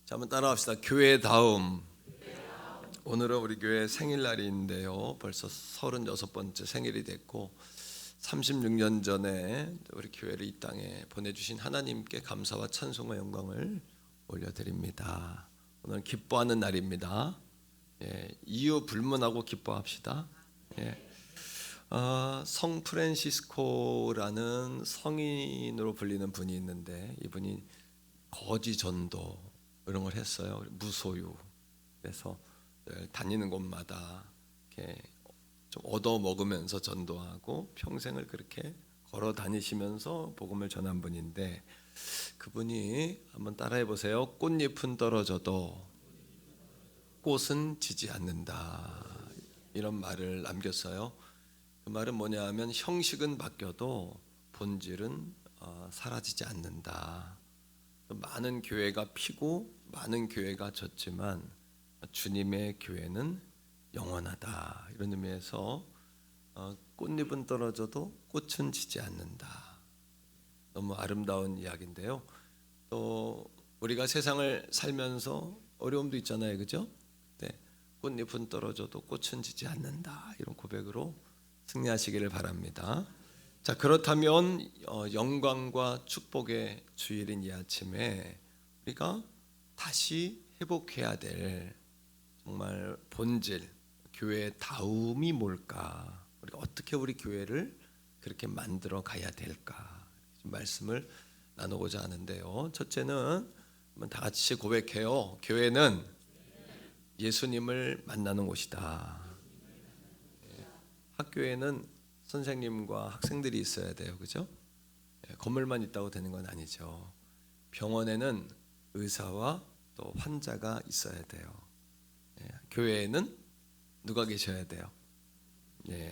자, 한번 따라합시다. 교회 다음. 오늘은 우리 교회 생일날인데요. 벌써 36번째 생일이 됐고 36년 전에 우리 교회를 이 땅에 보내주신 하나님께 감사와 찬송과 영광을 올려드립니다. 오늘 기뻐하는 날입니다. 이유 불문하고 기뻐합시다. 성 프란시스코라는 성인으로 불리는 분이 있는데 이분이 거지 전도 이런 걸 했어요. 무소유. 그래서 다니는 곳마다 이렇게 좀 얻어 먹으면서 전도하고 평생을 그렇게 걸어 다니시면서 복음을 전한 분인데, 그분이 한번 따라해 보세요. 꽃잎은 떨어져도 꽃은 지지 않는다, 이런 말을 남겼어요. 그 말은 뭐냐 하면 형식은 바뀌어도 본질은 사라지지 않는다. 많은 교회가 피고 많은 교회가 졌지만 주님의 교회는 영원하다, 이런 의미에서 꽃잎은 떨어져도 꽃은 지지 않는다. 너무 아름다운 이야기인데요. 또 우리가 세상을 살면서 어려움도 있잖아요, 그죠? 네. 꽃잎은 떨어져도 꽃은 지지 않는다, 이런 고백으로 승리하시기를 바랍니다. 자, 그렇다면 영광과 축복의 주일인 이 아침에 우리가 다시 회복해야 될 정말 본질, 교회의 다움이 뭘까? 우리가 어떻게 우리 교회를 그렇게 만들어 가야 될까? 말씀을 나누고자 하는데요. 첫째는 한번 다 같이 고백해요. 교회는 예수님을 만나는 곳이다. 학교에는 선생님과 학생들이 있어야 돼요, 그죠? 건물만 있다고 되는 건 아니죠. 병원에는 의사와 또 환자가 있어야 돼요. 교회에는 누가 계셔야 돼요?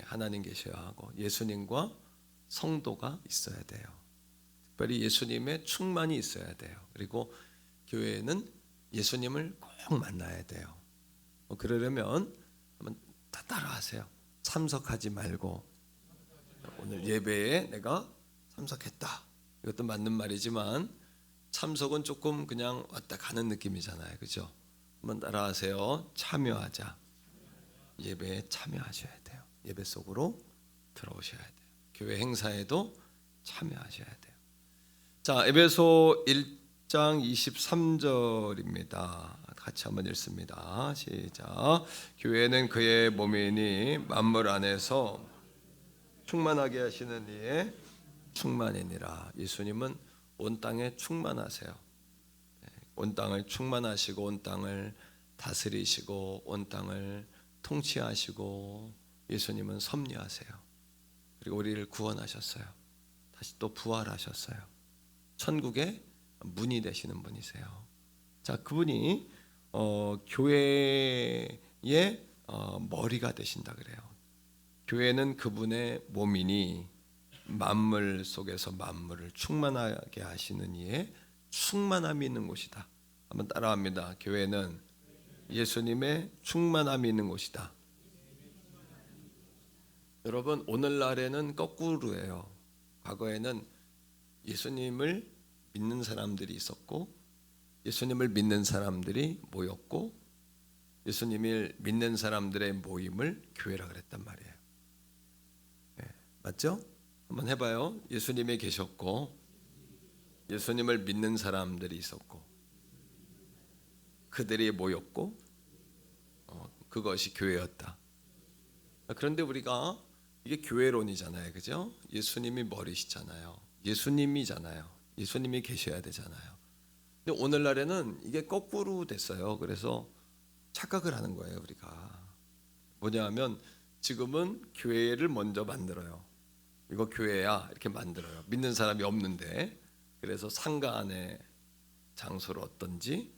하나님 계셔야 하고 예수님과 성도가 있어야 돼요. 특별히 예수님의 충만이 있어야 돼요. 그리고 교회에는 예수님을 꼭 만나야 돼요. 그러려면 한번 다 따라하세요. 참석하지 말고 오늘 예배에 내가 참석했다, 이것도 맞는 말이지만 참석은 조금 그냥 왔다 가는 느낌이잖아요, 그죠? 한번 따라하세요. 참여하자. 예배에 참여하셔야 돼요. 예배 속으로 들어오셔야 돼요. 교회 행사에도 참여하셔야 돼요. 자, 에베소 1장 23절입니다. 같이 한번 읽습니다. 시작. 교회는 그의 몸이니 만물 안에서 충만하게 하시는 이의 충만이니라. 예수님은 온 땅에 충만하세요. 온 땅을 충만하시고 온 땅을 다스리시고 온 땅을 통치하시고 예수님은 섭리하세요. 그리고 우리를 구원하셨어요. 다시 또 부활하셨어요. 천국의 문이 되시는 분이세요. 자, 그분이 교회의 머리가 되신다 그래요. 교회는 그분의 몸이니 만물 속에서 만물을 충만하게 하시는 이의 충만함이 있는 곳이다. 한번 따라합니다. 교회는 예수님의 충만함이 있는 곳이다. 여러분, 오늘날에는 거꾸로예요. 과거에는 예수님을 믿는 사람들이 있었고 예수님을 믿는 사람들이 모였고 예수님을 믿는 사람들의 모임을 교회라 그랬단 말이에요. 맞죠? 한번 해봐요. 예수님이 계셨고 예수님을 믿는 사람들이 있었고 그들이 모였고 그것이 교회였다. 그런데 우리가 이게 교회론이잖아요, 그죠? 예수님이 머리시잖아요. 예수님이잖아요. 예수님이 계셔야 되잖아요. 근데 오늘날에는 이게 거꾸로 됐어요. 그래서 착각을 하는 거예요, 우리가. 뭐냐하면 지금은 교회를 먼저 만들어요. 이거 교회야, 이렇게 만들어요. 믿는 사람이 없는데. 그래서 상가 안에 장소를 얻든지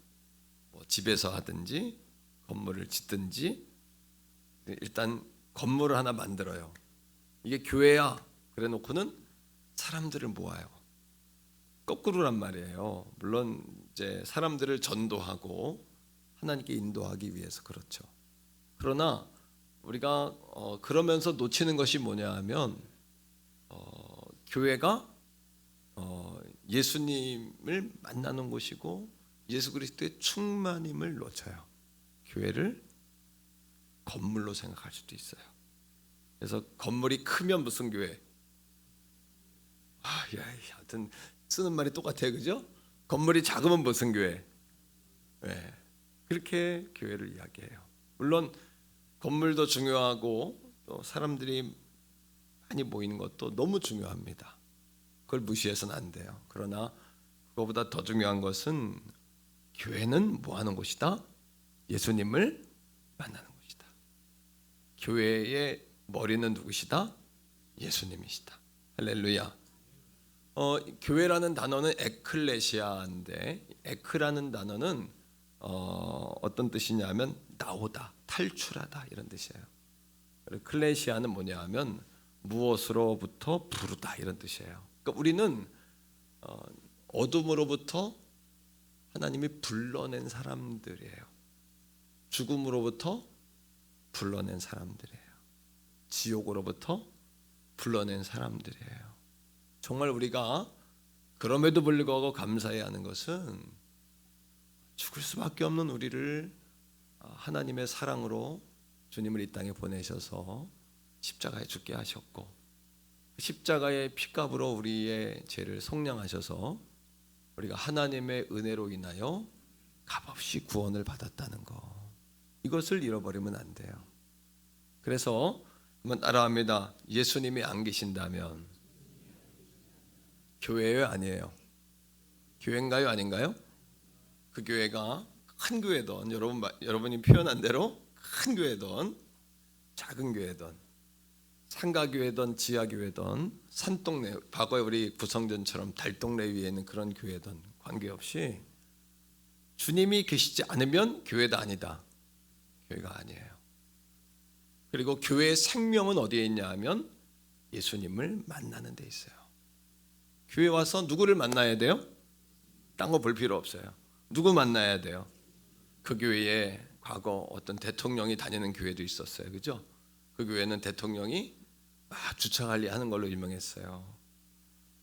집에서 하든지 건물을 짓든지 일단 건물을 하나 만들어요. 이게 교회야, 그래 놓고는 사람들을 모아요. 거꾸로란 말이에요. 물론 이제 사람들을 전도하고 하나님께 인도하기 위해서 그렇죠. 그러나 우리가 그러면서 놓치는 것이 뭐냐 하면 교회가 예수님을 만나는 곳이고 예수 그리스도의 충만임을 놓쳐요. 교회를 건물로 생각할 수도 있어요. 그래서 건물이 크면 무슨 교회? 하여튼 쓰는 말이 똑같아요, 그죠? 건물이 작으면 무슨 교회? 네, 그렇게 교회를 이야기해요. 물론 건물도 중요하고 또 사람들이 많이 모이는 것도 너무 중요합니다. 그걸 무시해서는 안 돼요. 그러나 그거보다 더 중요한 것은 교회는 뭐 하는 곳이다? 예수님을 만나는 곳이다. 교회의 머리는 누구시다? 예수님이시다. 할렐루야. 교회라는 단어는 에클레시아인데, 에크라는 단어는 어떤 뜻이냐면 나오다, 탈출하다 이런 뜻이에요. 그리고 클레시아는 뭐냐하면 무엇으로부터 부르다 이런 뜻이에요. 그러니까 우리는 어둠으로부터 하나님이 불러낸 사람들이에요. 죽음으로부터 불러낸 사람들이에요. 지옥으로부터 불러낸 사람들이에요. 정말 우리가 그럼에도 불구하고 감사해야 하는 것은 죽을 수밖에 없는 우리를 하나님의 사랑으로 주님을 이 땅에 보내셔서 십자가에 죽게 하셨고, 십자가의 피값으로 우리의 죄를 속량하셔서 우리가 하나님의 은혜로 인하여 값없이 구원을 받았다는 거, 이것을 잃어버리면 안 돼요. 그래서 한번 따라합니다. 예수님이 안 계신다면 교회예요, 아니에요? 교회인가요, 아닌가요? 그 교회가 큰 교회든 여러분이 표현한 대로 큰 교회든 작은 교회든 상가교회든 지하교회든 산동네, 과거에 우리 구성전처럼 달동네 위에 있는 그런 교회든 관계없이 주님이 계시지 않으면 교회가 아니다. 교회가 아니에요. 그리고 교회의 생명은 어디에 있냐 하면 예수님을 만나는 데 있어요. 교회 와서 누구를 만나야 돼요? 딴 거 볼 필요 없어요. 누구 만나야 돼요? 그 교회에 과거 어떤 대통령이 다니는 교회도 있었어요. 그죠? 그 교회는 대통령이 주차 관리하는 걸로 유명했어요.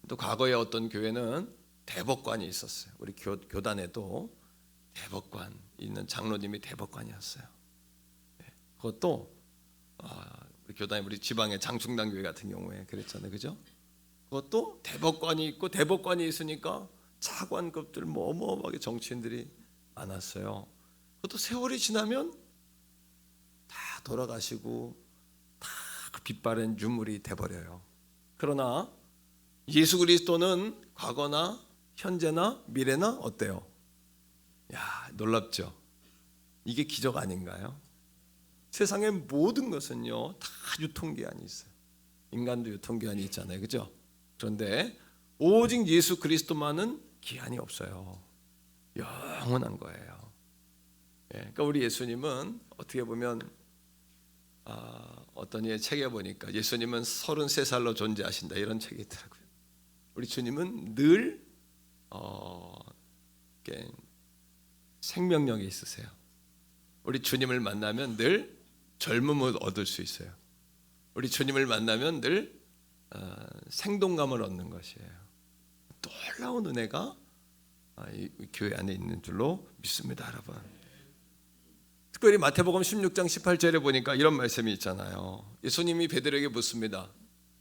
또 과거에 어떤 교회는 대법관이 있었어요. 우리 교단에도 대법관 있는 장로님이 대법관이었어요. 그것도 우리 교단에 우리 지방의 장충당 교회 같은 경우에 그랬잖아요. 그죠? 그것도 대법관이 있고, 대법관이 있으니까 차관급들 어마어마하게 정치인들이 많았어요. 그것도 세월이 지나면 다 돌아가시고 다 그 빛바랜 유물이 돼버려요. 그러나 예수 그리스도는 과거나 현재나 미래나 어때요? 놀랍죠? 이게 기적 아닌가요? 세상의 모든 것은요 다 유통기한이 있어요. 인간도 유통기한이 있잖아요. 그죠? 그런데 오직 예수 그리스도만은 기한이 없어요. 영원한 거예요. 그러니까 우리 예수님은 어떻게 보면 어떤 이의 책에 보니까 예수님은 33살로 존재하신다 이런 책이 있더라고요. 우리 주님은 늘 생명력이 있으세요. 우리 주님을 만나면 늘 젊음을 얻을 수 있어요. 우리 주님을 만나면 늘 생동감을 얻는 것이에요. 놀라운 은혜가 이 교회 안에 있는 줄로 믿습니다, 여러분. 특별히 마태복음 16장 18절에 보니까 이런 말씀이 있잖아요. 예수님이 베드로에게 묻습니다.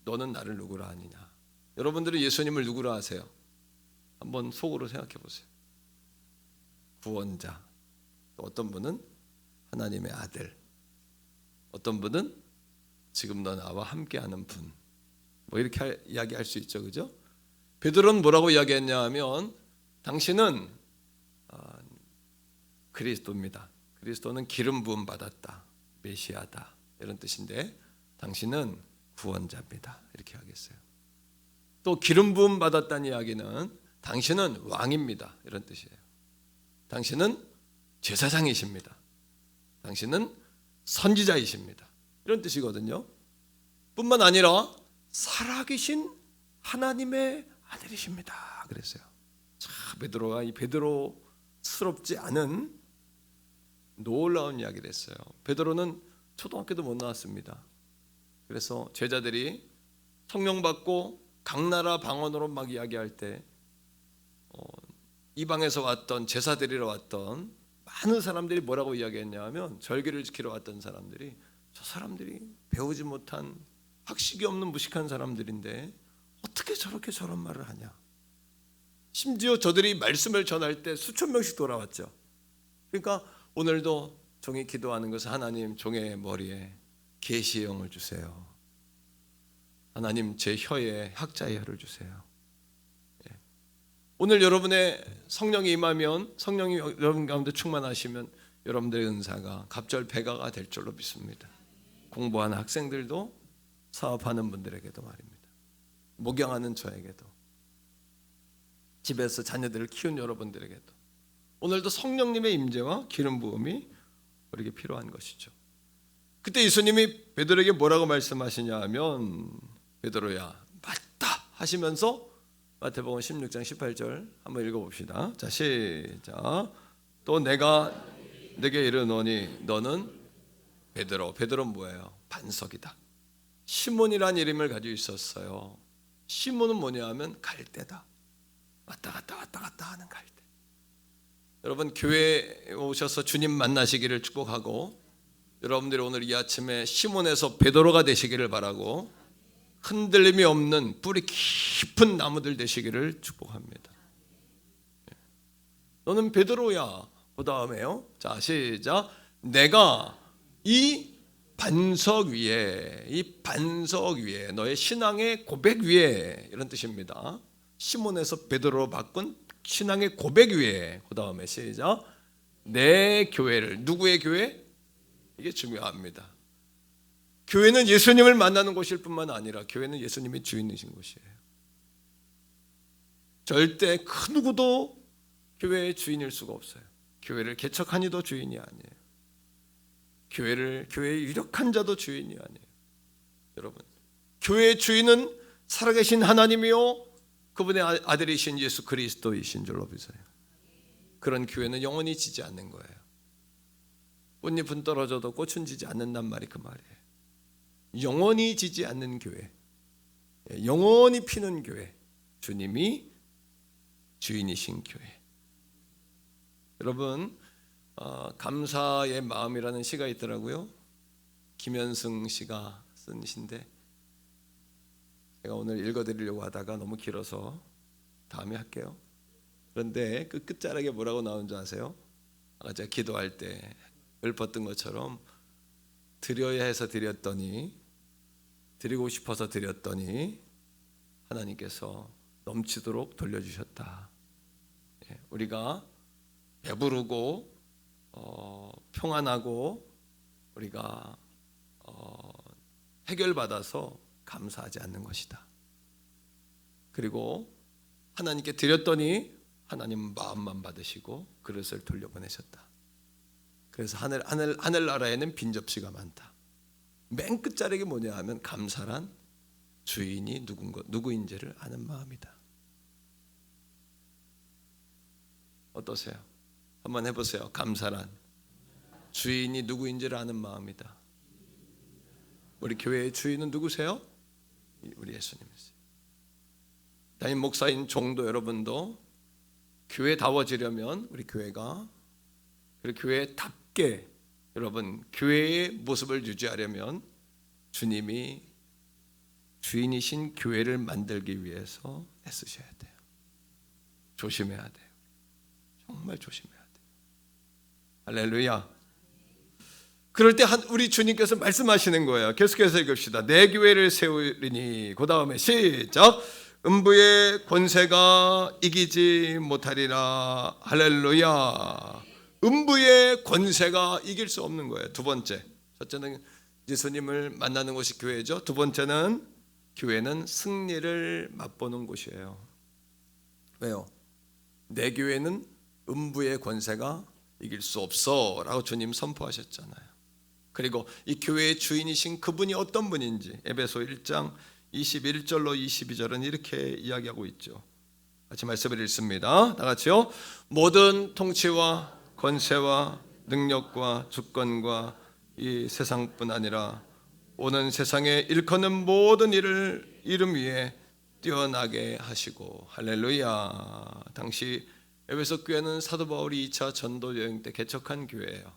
너는 나를 누구라 하느냐? 여러분들은 예수님을 누구라 하세요? 한번 속으로 생각해 보세요. 구원자. 또 어떤 분은 하나님의 아들. 어떤 분은 지금 너 나와 함께하는 분. 이렇게 이야기할 수 있죠, 그죠? 베드로는 뭐라고 이야기했냐 하면 당신은 그리스도입니다. 그리스도는 기름 부음 받았다, 메시아다 이런 뜻인데 당신은 구원자입니다. 이렇게 하겠어요. 또 기름 부음 받았다는 이야기는 당신은 왕입니다. 이런 뜻이에요. 당신은 제사장이십니다. 당신은 선지자이십니다. 이런 뜻이거든요. 뿐만 아니라 살아계신 하나님의 아들이십니다. 그랬어요. 베드로가 이 베드로스럽지 않은 놀라운 이야기를 했어요. 베드로는 초등학교도 못 나왔습니다. 그래서 제자들이 성령 받고 각 나라 방언으로 막 이야기할 때 이방에서 왔던 제사 드리러 왔던 많은 사람들이 뭐라고 이야기했냐면, 절기를 지키러 왔던 사람들이 저 사람들이 배우지 못한 학식이 없는 무식한 사람들인데 어떻게 저렇게 저런 말을 하냐. 심지어 저들이 말씀을 전할 때 수천 명씩 돌아왔죠. 그러니까 오늘도 종이 기도하는 것은, 하나님 종의 머리에 계시의 영을 주세요. 하나님 제 혀에 학자의 혀를 주세요. 오늘 여러분의 성령이 임하면, 성령이 여러분 가운데 충만하시면 여러분들의 은사가 갑절배가가 될 줄로 믿습니다. 공부하는 학생들도, 사업하는 분들에게도 말입니다. 목양하는 저에게도, 집에서 자녀들을 키운 여러분들에게도 오늘도 성령님의 임재와 기름 부음이 우리에게 필요한 것이죠. 그때 예수님이 베드로에게 뭐라고 말씀하시냐 하면, 베드로야 맞다 하시면서 마태복음 16장 18절 한번 읽어봅시다. 자, 시작. 또 내가 네게 이르노니 너는 베드로. 베드로는 뭐예요? 반석이다. 시몬이라는 이름을 가지고 있었어요. 시몬은 뭐냐 하면 갈대다. 왔다 갔다 하는 갈대. 여러분, 교회에 오셔서 주님 만나시기를 축복하고, 여러분들이 오늘 이 아침에 시몬에서 베드로가 되시기를 바라고, 흔들림이 없는 뿌리 깊은 나무들 되시기를 축복합니다. 너는 베드로야. 그 다음에요, 자 시작. 내가 이 반석 위에, 이 반석 위에, 너의 신앙의 고백 위에, 이런 뜻입니다. 시몬에서 베드로로 바꾼 신앙의 고백 위에, 그 다음에 시작. 내 교회를, 누구의 교회? 이게 중요합니다. 교회는 예수님을 만나는 곳일 뿐만 아니라 교회는 예수님이 주인이신 곳이에요. 절대 그 누구도 교회의 주인일 수가 없어요. 교회를 개척한 이도 주인이 아니에요. 교회의 유력한 자도 주인이 아니에요. 여러분, 교회의 주인은 살아계신 하나님이요 그분의 아들이신 예수 그리스도이신 줄로 믿어요. 그런 교회는 영원히 지지 않는 거예요. 꽃잎은 떨어져도 꽃은 지지 않는단 말이 그 말이에요. 영원히 지지 않는 교회, 영원히 피는 교회, 주님이 주인이신 교회. 여러분, 감사의 마음이라는 시가 있더라고요. 김현승 씨가 쓴 시인데, 제가 오늘 읽어드리려고 하다가 너무 길어서 다음에 할게요. 그런데 그 끝자락에 뭐라고 나온 줄 아세요? 아까 제가 기도할 때 읊었던 것처럼, 드려야 해서 드렸더니, 드리고 싶어서 드렸더니 하나님께서 넘치도록 돌려주셨다. 우리가 배부르고 평안하고 우리가 해결받아서 감사하지 않는 것이다. 그리고 하나님께 드렸더니 하나님 마음만 받으시고 그릇을 돌려보내셨다. 그래서 하늘나라에는 빈 접시가 많다. 맨 끝자락이 뭐냐 하면, 감사란 주인이 누구인지를 아는 마음이다. 어떠세요? 한번 해보세요. 감사란 주인이 누구인지를 아는 마음이다. 우리 교회의 주인은 누구세요? 우리 예수님이세요. 담임 목사인 종도 여러분도 교회다워지려면, 우리 교회가 그리고 교회답게 여러분 교회의 모습을 유지하려면 주님이 주인이신 교회를 만들기 위해서 애쓰셔야 돼요. 조심해야 돼요. 정말 조심해야 돼요. 할렐루야. 그럴 때 우리 주님께서 말씀하시는 거예요. 계속해서 읽읍시다. 내 교회를 세우리니, 그 다음에 시작. 음부의 권세가 이기지 못하리라. 할렐루야. 음부의 권세가 이길 수 없는 거예요. 두 번째, 첫째는 예수님을 만나는 곳이 교회죠. 두 번째는 교회는 승리를 맛보는 곳이에요. 왜요? 내 교회는 음부의 권세가 이길 수 없어 라고 주님 선포하셨잖아요. 그리고 이 교회의 주인이신 그분이 어떤 분인지 에베소 1장 21절로 22절은 이렇게 이야기하고 있죠. 같이 말씀을 읽습니다. 다 같이요. 모든 통치와 권세와 능력과 주권과 이 세상뿐 아니라 오는 세상에 일컫는 모든 일을 이름 위에 뛰어나게 하시고, 할렐루야. 당시 에베소 교회는 사도 바울이 2차 전도 여행 때 개척한 교회예요.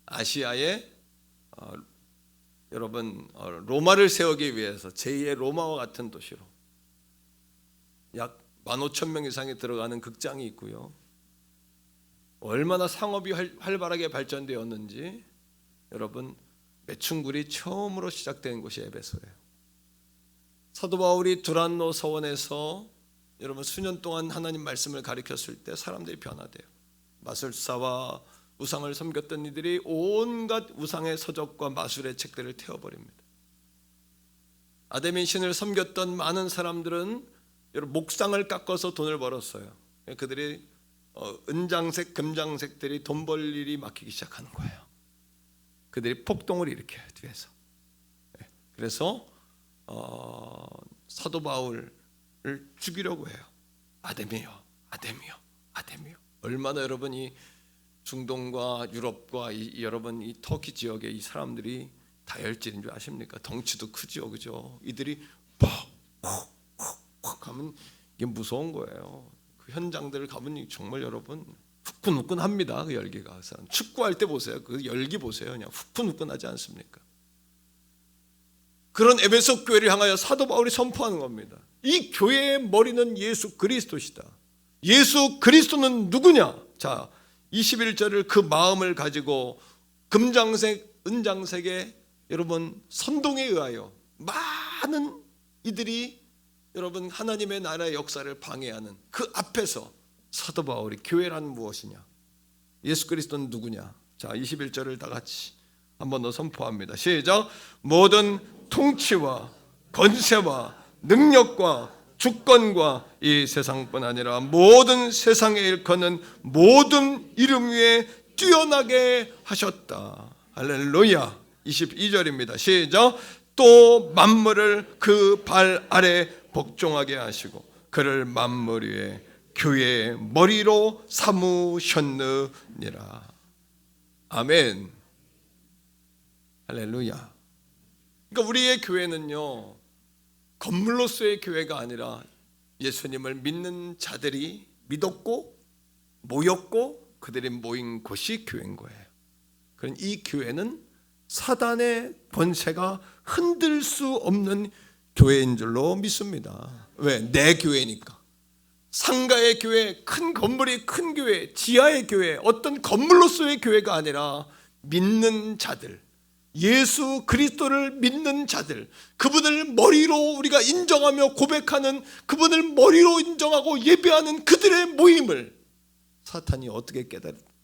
아시아에 여러분 로마를 세우기 위해서 제2의 로마와 같은 도시로 약 15,000명 이상이 들어가는 극장이 있고요. 얼마나 상업이 활발하게 발전되었는지 여러분 매춘굴이 처음으로 시작된 곳이 에베소예요. 사도 바울이 두란노 서원에서 여러분 수년 동안 하나님 말씀을 가르쳤을 때 사람들이 변화돼요. 마술사와 우상을 섬겼던 이들이 온갖 우상의 서적과 마술의 책들을 태워버립니다. 아데민 신을 섬겼던 많은 사람들은 여러분 목상을 깎아서 돈을 벌었어요. 그들이 은장색, 금장색들이 돈 벌 일이 막히기 시작하는 거예요. 그들이 폭동을 일으켜요, 뒤에서. 그래서 사도 바울을 죽이려고 해요. 아데미요, 아데미요, 아데미요. 얼마나 여러분이 중동과 유럽과 여러분 이 터키 지역의 이 사람들이 다혈질인 줄 아십니까? 덩치도 크죠, 그죠? 이들이 팍 하면 이게 무서운 거예요. 그 현장들을 가면 정말 여러분 후끈후끈합니다. 그 열기가. 축구할 때 보세요. 그 열기 보세요. 그냥 후끈후끈하지 않습니까? 그런 에베소 교회를 향하여 사도 바울이 선포하는 겁니다. 이 교회의 머리는 예수 그리스도시다. 예수 그리스도는 누구냐? 자, 21절을 그 마음을 가지고 금장색, 은장색의 여러분 선동에 의하여 많은 이들이 여러분 하나님의 나라의 역사를 방해하는 그 앞에서 사도 바울이 교회란 무엇이냐? 예수 그리스도는 누구냐? 자, 21절을 다 같이 한 번 더 선포합니다. 시작. 모든 통치와 권세와 능력과 주권과 이 세상뿐 아니라 모든 세상에 일컫는 모든 이름 위에 뛰어나게 하셨다. 할렐루야. 22절입니다. 시작. 또 만물을 그 발 아래 복종하게 하시고 그를 만물 위에 교회의 머리로 삼으셨느니라. 아멘. 할렐루야. 그러니까 우리의 교회는요, 건물로서의 교회가 아니라 예수님을 믿는 자들이 믿었고 모였고 그들이 모인 곳이 교회인 거예요. 그런 이 교회는 사단의 권세가 흔들 수 없는 교회인 줄로 믿습니다. 왜? 내 교회니까. 상가의 교회, 큰 건물이 큰 교회, 지하의 교회, 어떤 건물로서의 교회가 아니라 믿는 자들, 예수 그리스도를 믿는 자들, 그분을 머리로 우리가 인정하며 고백하는, 그분을 머리로 인정하고 예배하는 그들의 모임을 사탄이 어떻게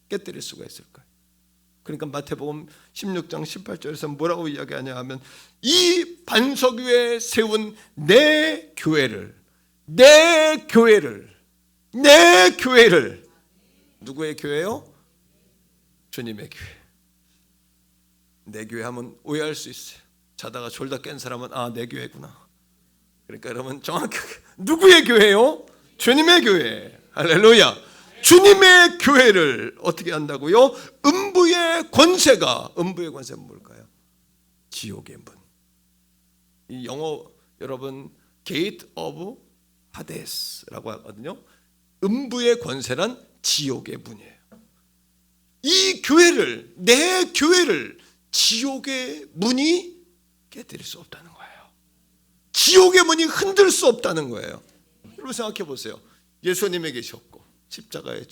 깨뜨릴 수가 있을까요? 그러니까 마태복음 16장 18절에서 뭐라고 이야기하냐 하면, 이 반석 위에 세운 내 교회를 누구의 교회요? 주님의 교회. 내 교회 하면 오해할 수 있어요. 자다가 졸다 깬 사람은 내 교회구나. 그러니까 여러분 정확하게 누구의 교회요? 주님의 교회. 할렐루야. 주님의 교회를 어떻게 한다고요? 음부의 권세는 뭘까요? 지옥의 문. 이 영어 여러분 Gate of Hades라고 하거든요. 음부의 권세란 지옥의 문이에요. 이 교회를, 내 교회를 지옥의 문이 깨뜨릴 수 없다는 거예요. 지옥의 문이 흔들 수 없다는 거예요. 여러분 생각해 보세요. 예수님이 계셨고 십자가에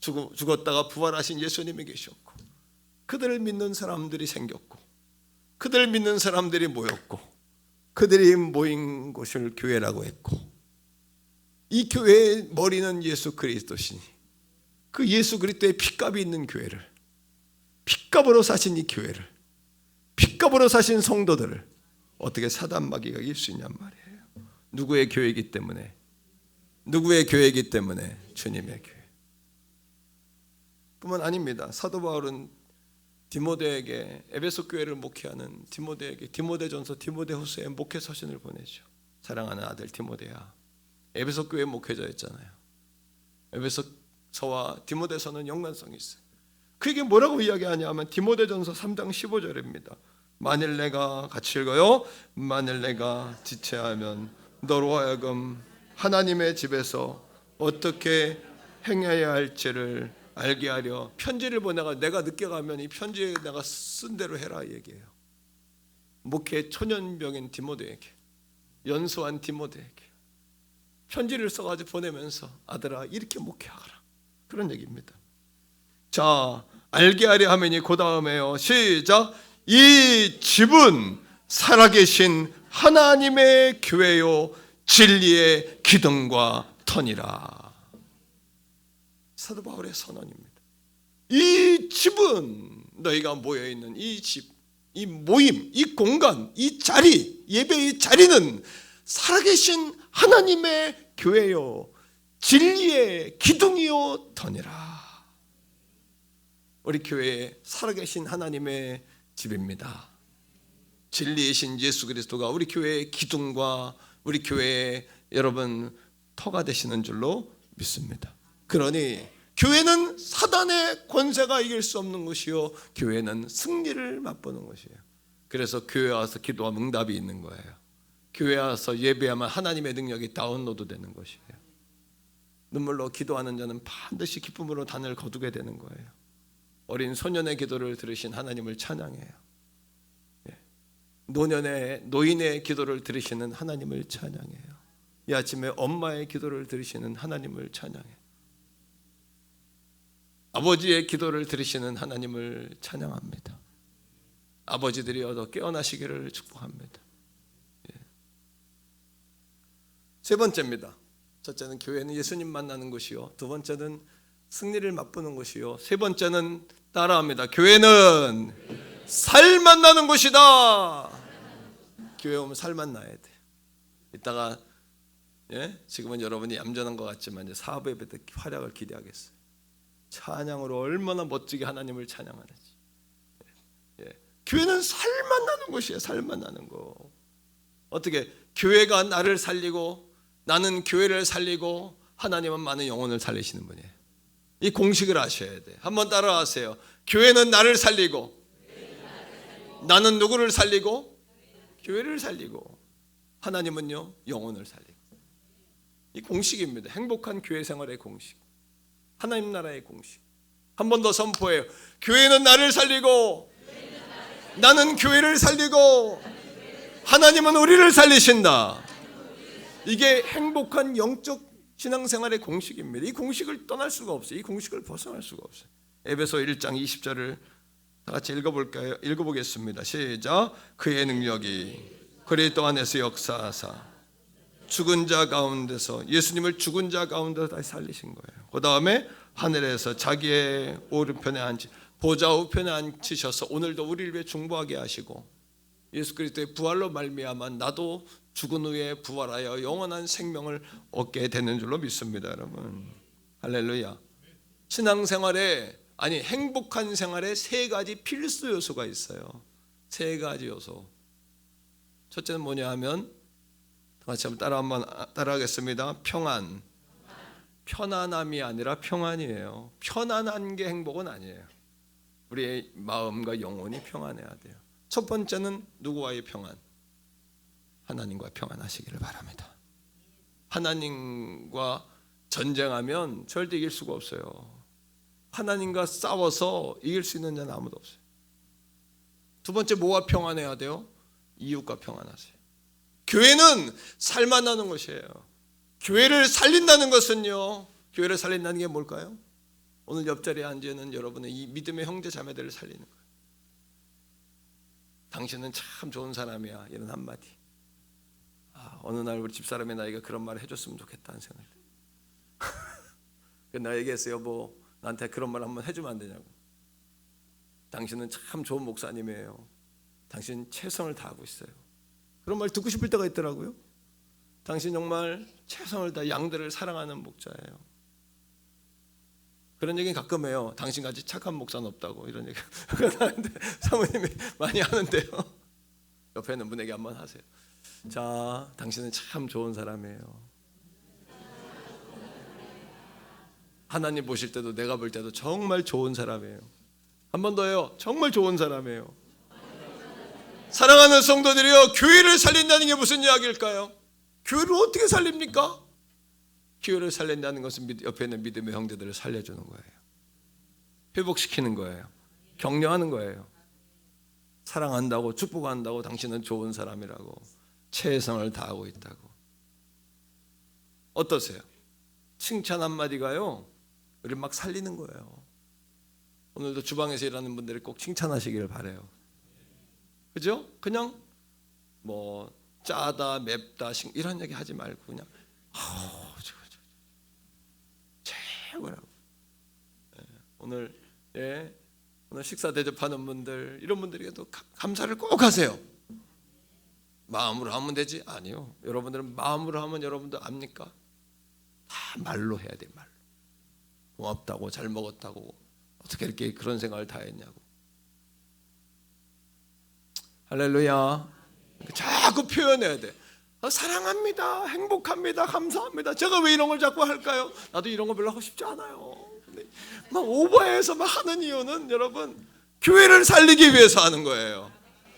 죽었다가 부활하신 예수님이 계셨고 그들을 믿는 사람들이 생겼고 그들을 믿는 사람들이 모였고 그들이 모인 곳을 교회라고 했고 이 교회의 머리는 예수 그리스도시니 그 예수 그리스도의 핏값이 있는 교회를, 핏값으로 사신 이 교회를, 핏값으로 사신 성도들을 어떻게 사단 마귀가 이길 수 있냔 말이에요. 누구의 교회이기 때문에? 누구의 교회이기 때문에? 주님의 교회. 뿐만 아닙니다. 사도 바울은 디모데에게, 에베소 교회를 목회하는 디모데에게 디모데전서 디모데후서에 목회 서신을 보내죠. 사랑하는 아들 디모데야, 에베소 교회 목회자였잖아요. 에베소서와 디모데서는 연관성이 있어요. 그게 뭐라고 이야기하냐 하면 디모데전서 3장 15절입니다. 만일 내가 같이 읽어요. 만일 내가 지체하면 너로 하여금 하나님의 집에서 어떻게 행해야 할지를 알게 하려 편지를 보내가 내가 늦게 가면 이 편지에 내가 쓴 대로 해라 얘기해요. 목회 초년병인 디모데에게, 연소한 디모데에게 편지를 써가지고 보내면서 아들아 이렇게 목회하거라, 그런 얘기입니다. 자, 알게 하려 하면이 그 다음에요. 시작. 이 집은 살아계신 하나님의 교회요 진리의 기둥과 터니라. 사도 바울의 선언입니다. 이 집은, 너희가 모여있는 이 집, 이 모임, 이 공간, 이 자리, 예배의 자리는 살아계신 하나님의 교회요 진리의 기둥이요 터니라. 우리 교회에 살아계신 하나님의 집입니다. 진리이신 예수 그리스도가 우리 교회의 기둥과 우리 교회의 여러분 터가 되시는 줄로 믿습니다. 그러니 교회는 사단의 권세가 이길 수 없는 것이요 교회는 승리를 맛보는 것이에요. 그래서 교회 와서 기도하면 응답이 있는 거예요. 교회 와서 예배하면 하나님의 능력이 다운로드 되는 것이에요. 눈물로 기도하는 자는 반드시 기쁨으로 단을 거두게 되는 거예요. 어린 소년의 기도를 들으신 하나님을 찬양해요. 노인의 기도를 들으시는 하나님을 찬양해요. 이 아침에 엄마의 기도를 들으시는 하나님을 찬양해요. 아버지의 기도를 들으시는 하나님을 찬양합니다. 아버지들이 얻어 깨어나시기를 축복합니다. 세 번째입니다. 첫째는 교회는 예수님 만나는 곳이요, 두 번째는 승리를 맛보는 곳이요, 세 번째는 따라합니다. 교회는 살 만나는 곳이다. 교회 오면 살 만나야 돼. 이따가 지금은 여러분이 얌전한 것 같지만 이제 사부 예배 때 활약을 기대하겠어요. 찬양으로 얼마나 멋지게 하나님을 찬양하는지. 교회는 살 만나는 곳이에요. 살 만나는 곳. 어떻게 교회가 나를 살리고 나는 교회를 살리고 하나님은 많은 영혼을 살리시는 분이에요. 이 공식을 아셔야 돼요. 한번 따라하세요. 교회는 나를 살리고 나는 누구를 살리고? 교회를 살리고 하나님은요 영혼을 살리고. 이 공식입니다. 행복한 교회 생활의 공식, 하나님 나라의 공식. 한 번 더 선포해요. 교회는 나를 살리고 나는 교회를 살리고 하나님은 우리를 살리신다. 이게 행복한 영적 신앙생활의 공식입니다. 이 공식을 떠날 수가 없어요. 이 공식을 벗어날 수가 없어요. 에베소 1장 20절을 다 같이 읽어볼까요? 읽어보겠습니다. 시작. 그의 능력이 그리스도 안에서 역사하사 죽은 자 가운데서, 예수님을 죽은 자 가운데서 다시 살리신 거예요. 그 다음에 하늘에서 자기의 오른편에 앉히 보좌 우편에 앉히셔서 오늘도 우리를 위해 중보하게 하시고, 예수 그리스도의 부활로 말미암아 나도 죽은 후에 부활하여 영원한 생명을 얻게 되는 줄로 믿습니다. 여러분 할렐루야. 신앙생활에, 아니 행복한 생활에 세 가지 필수 요소가 있어요. 세 가지 요소. 첫째는 뭐냐 하면, 같이 한번 따라하겠습니다. 평안. 편안함이 아니라 평안이에요. 편안한 게 행복은 아니에요. 우리의 마음과 영혼이 평안해야 돼요. 첫 번째는 누구와의 평안? 하나님과 평안하시기를 바랍니다. 하나님과 전쟁하면 절대 이길 수가 없어요. 하나님과 싸워서 이길 수 있는 자는 아무도 없어요. 두 번째 뭐와 평안해야 돼요? 이웃과 평안하세요. 교회는 살만하는 것이에요. 교회를 살린다는 것은요, 교회를 살린다는 게 뭘까요? 오늘 옆자리에 앉아있는 여러분의 이 믿음의 형제 자매들을 살리는 거예요. 당신은 참 좋은 사람이야, 이런 한마디. 어느 날 우리 집사람이 나에게 그런 말을 해줬으면 좋겠다는 생각이 들어요. 내가 얘기했어요. 여보, 나한테 그런 말 한번 해주면 안 되냐고. 당신은 참 좋은 목사님이에요. 당신 최선을 다하고 있어요. 그런 말 듣고 싶을 때가 있더라고요. 당신 정말 최선을 다해 양들을 사랑하는 목자예요. 그런 얘기는 가끔 해요. 당신같이 착한 목사는 없다고, 이런 얘기 하는데 사모님이 많이 하는데요. 옆에 있는 분에게 한번 하세요. 자, 당신은 참 좋은 사람이에요. 하나님 보실 때도 내가 볼 때도 정말 좋은 사람이에요. 한 번 더요. 정말 좋은 사람이에요. 사랑하는 성도들이요, 교회를 살린다는 게 무슨 이야기일까요? 교회를 어떻게 살립니까? 교회를 살린다는 것은 옆에 있는 믿음의 형제들을 살려주는 거예요. 회복시키는 거예요. 격려하는 거예요. 사랑한다고, 축복한다고, 당신은 좋은 사람이라고, 최선을 다하고 있다고. 어떠세요? 칭찬 한마디가요, 우리 막 살리는 거예요. 오늘도 주방에서 일하는 분들이 꼭 칭찬하시기를 바라요. 그죠? 그냥 뭐 짜다, 맵다, 이런 얘기 하지 말고 그냥 최고라고. 오늘 오늘 식사 대접하는 분들, 이런 분들에게도 감사를 꼭 하세요. 마음으로 하면 되지? 아니요. 여러분들은 마음으로 하면 여러분들 압니까? 다 말로 해야 돼요. 말로. 고맙다고, 잘 먹었다고, 어떻게 이렇게 그런 생각을 다 했냐고. 할렐루야. 자꾸 표현해야 돼. 사랑합니다, 행복합니다, 감사합니다. 제가 왜 이런 걸 자꾸 할까요? 나도 이런 거 별로 하고 싶지 않아요. 근데 막 오버해서 막 하는 이유는 여러분, 교회를 살리기 위해서 하는 거예요.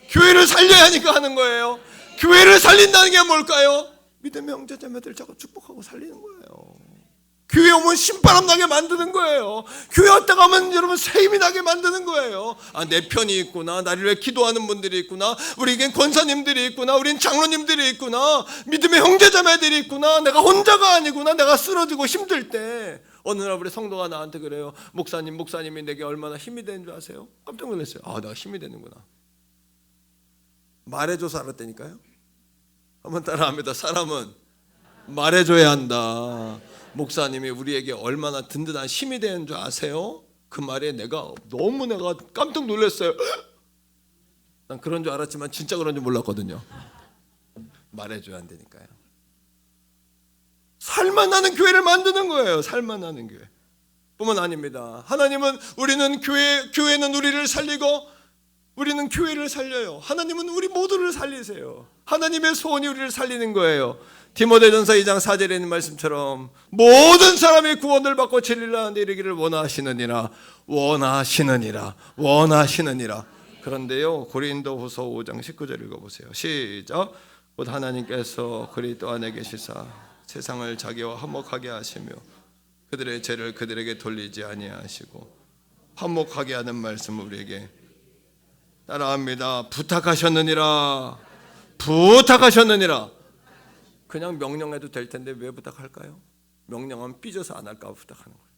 교회를 살려야 하니까 하는 거예요. 교회를 살린다는 게 뭘까요? 믿음의 형제자매들 자꾸 축복하고 살리는 거예요. 교회 오면 신바람 나게 만드는 거예요. 교회 왔다 가면 여러분 새 힘이 나게 만드는 거예요. 아, 내 편이 있구나, 나를 위해 기도하는 분들이 있구나, 우리에겐 권사님들이 있구나, 우린 장로님들이 있구나, 믿음의 형제자매들이 있구나, 내가 혼자가 아니구나. 내가 쓰러지고 힘들 때 어느 날 우리 성도가 나한테 그래요. 목사님이 내게 얼마나 힘이 되는 줄 아세요? 깜짝 놀랐어요. 아, 내가 힘이 되는구나. 말해줘서 알았다니까요. 한번 따라합니다. 사람은 말해줘야 한다. 목사님이 우리에게 얼마나 든든한 힘이 되는 줄 아세요? 그 말에 내가 깜짝 놀랐어요. 난 그런 줄 알았지만 진짜 그런 줄 몰랐거든요. 말해줘야 한다니까요. 살만나는 교회를 만드는 거예요. 살만나는 교회 뿐만 아닙니다. 우리는 교회는 우리를 살리고 우리는 교회를 살려요. 하나님은 우리 모두를 살리세요. 하나님의 소원이 우리를 살리는 거예요. 디모데전서 2장 4절에 있는 말씀처럼 모든 사람이 구원을 받고 진리를 하는데 이르기를 원하시느니라. 그런데요, 고린도후서 5장 19절 읽어보세요. 시작. 곧 하나님께서 그리스도 안에 계시사 세상을 자기와 화목하게 하시며 그들의 죄를 그들에게 돌리지 아니하시고 화목하게 하는 말씀을 우리에게 따라합니다. 부탁하셨느니라. 그냥 명령해도 될 텐데 왜 부탁할까요? 명령하면 삐져서 안 할까 봐 부탁하는 거예요.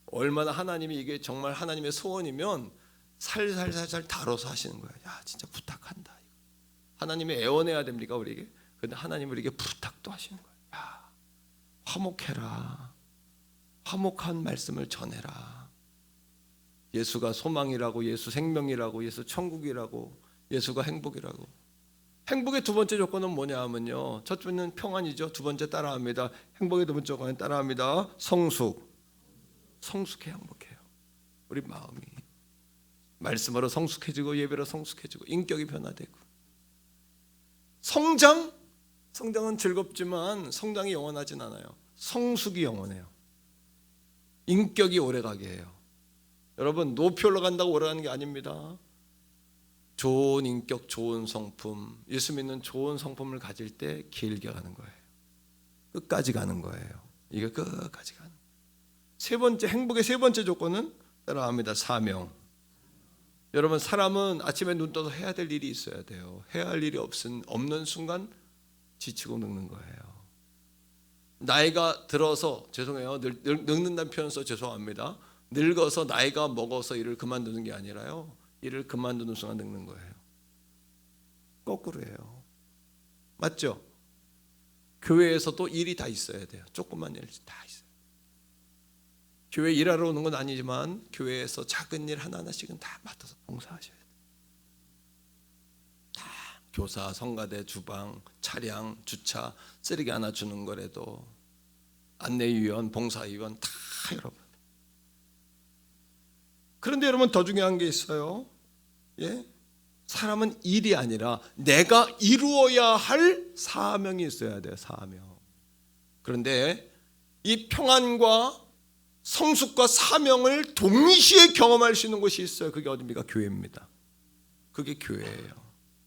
얼마나 하나님이 이게 정말 하나님의 소원이면 살살살살 다뤄서 하시는 거예요. 야, 진짜 부탁한다. 하나님이 애원해야 됩니까 우리에게? 그런데 하나님 우리에게 부탁도 하시는 거예요. 야, 화목해라. 화목한 말씀을 전해라. 예수가 소망이라고, 예수 생명이라고, 예수 천국이라고, 예수가 행복이라고. 행복의 두 번째 조건은 뭐냐 하면요, 첫 번째는 평안이죠. 두 번째 따라합니다. 행복의 두 번째 조건은 따라합니다. 성숙해 행복해요. 우리 마음이 말씀으로 성숙해지고 예배로 성숙해지고 인격이 변화되고. 성장은 즐겁지만 성장이 영원하진 않아요. 성숙이 영원해요. 인격이 오래가게 해요. 여러분, 높이 올라간다고 오래가는 게 아닙니다. 좋은 인격, 좋은 성품, 예수 믿는 좋은 성품을 가질 때 길게 가는 거예요. 끝까지 가는 거예요. 이게 끝까지 가는 거예요. 세 번째, 행복의 세 번째 조건은 따라합니다. 사명. 여러분, 사람은 아침에 눈 떠서 해야 될 일이 있어야 돼요. 해야 할 일이 없는 순간 지치고 늙는 거예요. 나이가 들어서, 죄송해요, 늙는다는 표현 써 죄송합니다. 늙어서 나이가 먹어서 일을 그만두는 게 아니라요, 일을 그만두는 순간 늙는 거예요. 거꾸로예요. 맞죠? 교회에서도 일이 다 있어야 돼요. 조그만 일 다 있어요. 교회 일하러 오는 건 아니지만 교회에서 작은 일 하나하나씩은 다 맡아서 봉사하셔야 돼요. 다 교사, 성가대, 주방, 차량, 주차, 쓰레기 하나 주는 거라도 안내위원, 봉사위원 다 여러분. 그런데 여러분, 더 중요한 게 있어요. 예? 사람은 일이 아니라 내가 이루어야 할 사명이 있어야 돼요. 사명. 그런데 이 평안과 성숙과 사명을 동시에 경험할 수 있는 곳이 있어요. 그게 어디입니까? 교회입니다. 그게 교회예요.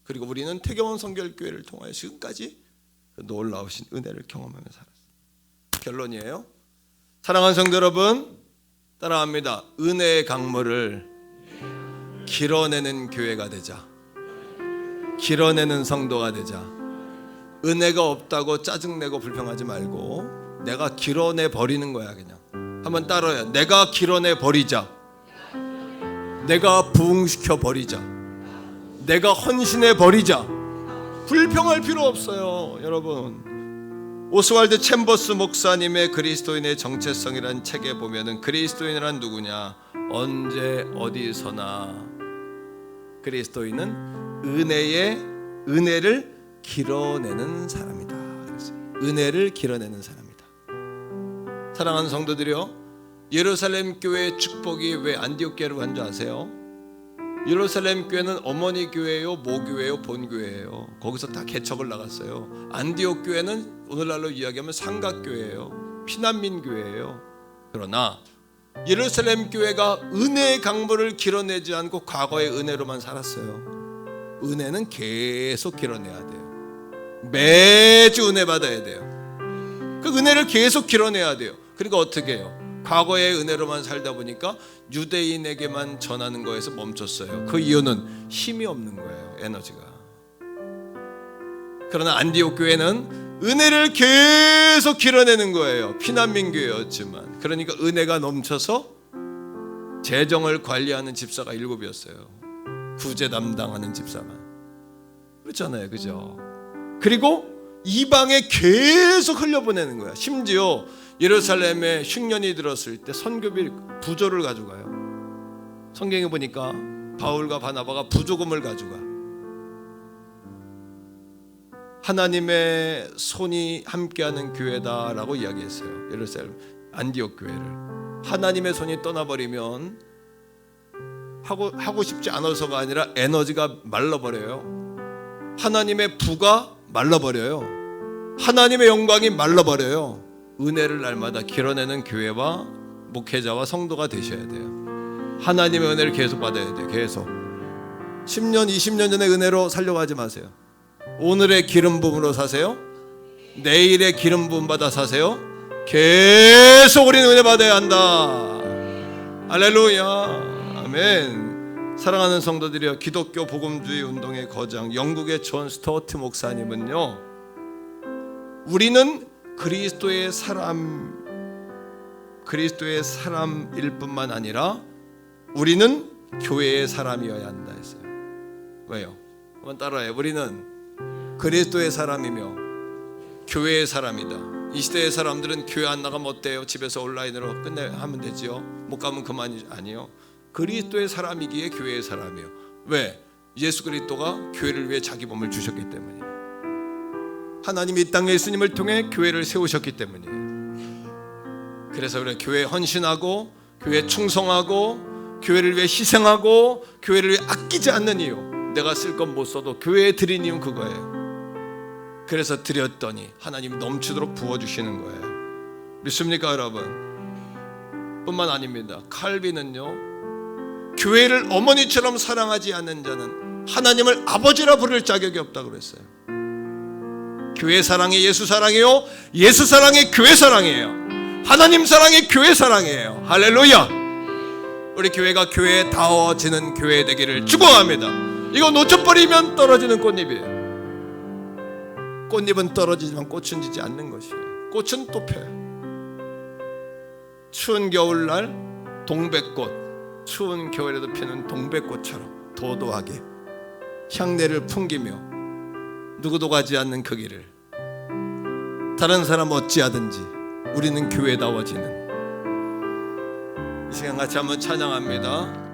그리고 우리는 태경원 성결교회를 통하여 지금까지 놀라우신 은혜를 경험하며 살았어요. 결론이에요. 사랑하는 성도 여러분, 따라합니다. 은혜의 강물을 길어내는 교회가 되자. 길어내는 성도가 되자. 은혜가 없다고 짜증내고 불평하지 말고 내가 길어내 버리는 거야. 그냥 한번 따라해요. 내가 길어내 버리자. 내가 부흥시켜 버리자. 내가 헌신해 버리자. 불평할 필요 없어요. 여러분, 오스왈드 챔버스 목사님의 그리스도인의 정체성이라는 책에 보면은 그리스도인이란 누구냐? 언제 어디서나 그리스도인은 은혜를 길어내는 사람이다. 은혜를 길어내는 사람이다. 사랑하는 성도들이요, 예루살렘 교회의 축복이 왜 안디옥 교회로 간 줄 아세요? 예루살렘 교회는 어머니 교회예요, 모교회예요, 본교회예요. 거기서 다 개척을 나갔어요. 안디옥 교회는 오늘날로 이야기하면 삼각교회예요, 피난민 교회예요. 그러나 예루살렘 교회가 은혜의 강물을 길어내지 않고 과거의 은혜로만 살았어요. 은혜는 계속 길어내야 돼요. 매주 은혜 받아야 돼요. 그 은혜를 계속 길어내야 돼요. 그러니까 어떻게 해요? 과거의 은혜로만 살다 보니까 유대인에게만 전하는 거에서 멈췄어요. 그 이유는 힘이 없는 거예요. 에너지가. 그러나 안디옥 교회는 은혜를 계속 길어내는 거예요. 피난민 교회였지만. 그러니까 은혜가 넘쳐서 재정을 관리하는 집사가 7이었어요. 구제 담당하는 집사만. 그렇잖아요, 그죠? 그리고 이방에 계속 흘려보내는 거야. 심지어 예루살렘에 흉년이 들었을 때 선교비 부조를 가져가요. 성경에 보니까 바울과 바나바가 부조금을 가져가. 하나님의 손이 함께하는 교회다라고 이야기했어요. 예루살렘 안디옥 교회를. 하나님의 손이 떠나버리면 하고 싶지 않아서가 아니라 에너지가 말라버려요. 하나님의 부가 말라버려요. 하나님의 영광이 말라버려요. 은혜를 날마다 길어내는 교회와 목회자와 성도가 되셔야 돼요. 하나님의 은혜를 계속 받아야 돼요. 계속 10년 20년 전의 은혜로 살려고 하지 마세요. 오늘의 기름 부음으로 사세요. 내일의 기름 부음 받아 사세요. 계속 우리는 은혜 받아야 한다. 할렐루야. 아멘. 사랑하는 성도들이여, 기독교 복음주의 운동의 거장 영국의 존 스토어트 목사님은요, 우리는 그리스도의 사람일 뿐만 아니라 우리는 교회의 사람이어야 한다 했어요. 왜요? 한번 따라해요. 우리는 그리스도의 사람이며 교회의 사람이다. 이 시대의 사람들은 교회 안 나가면 어때요? 집에서 온라인으로 하면 되지요. 못 가면 그만이 아니요. 그리스도의 사람이기에 교회의 사람이에요. 왜? 예수 그리스도가 교회를 위해 자기 몸을 주셨기 때문이에요. 하나님이 이 땅에 예수님을 통해 교회를 세우셨기 때문이에요. 그래서 우리는 교회에 헌신하고 교회에 충성하고 교회를 위해 희생하고 교회를 위해 아끼지 않는 이유, 내가 쓸 건 못 써도 교회에 드린 이유는 그거예요. 그래서 드렸더니 하나님이 넘치도록 부어주시는 거예요. 믿습니까 여러분? 뿐만 아닙니다. 칼빈은요, 교회를 어머니처럼 사랑하지 않는 자는 하나님을 아버지라 부를 자격이 없다고 그랬어요. 교회 사랑이 예수 사랑이요, 예수 사랑이 교회 사랑이에요. 하나님 사랑이 교회 사랑이에요. 할렐루야. 우리 교회가 교회다워지는 교회 되기를 축원합니다. 이거 놓쳐버리면 떨어지는 꽃잎이에요. 꽃잎은 떨어지지만 꽃은 지지 않는 것이에요. 꽃은 또 펴요. 추운 겨울날 동백꽃, 추운 겨울에도 피는 동백꽃처럼 도도하게 향내를 풍기며 누구도 가지 않는 그 길을 다른 사람 어찌하든지 우리는 교회다워지는, 이 시간 같이 한번 찬양합니다.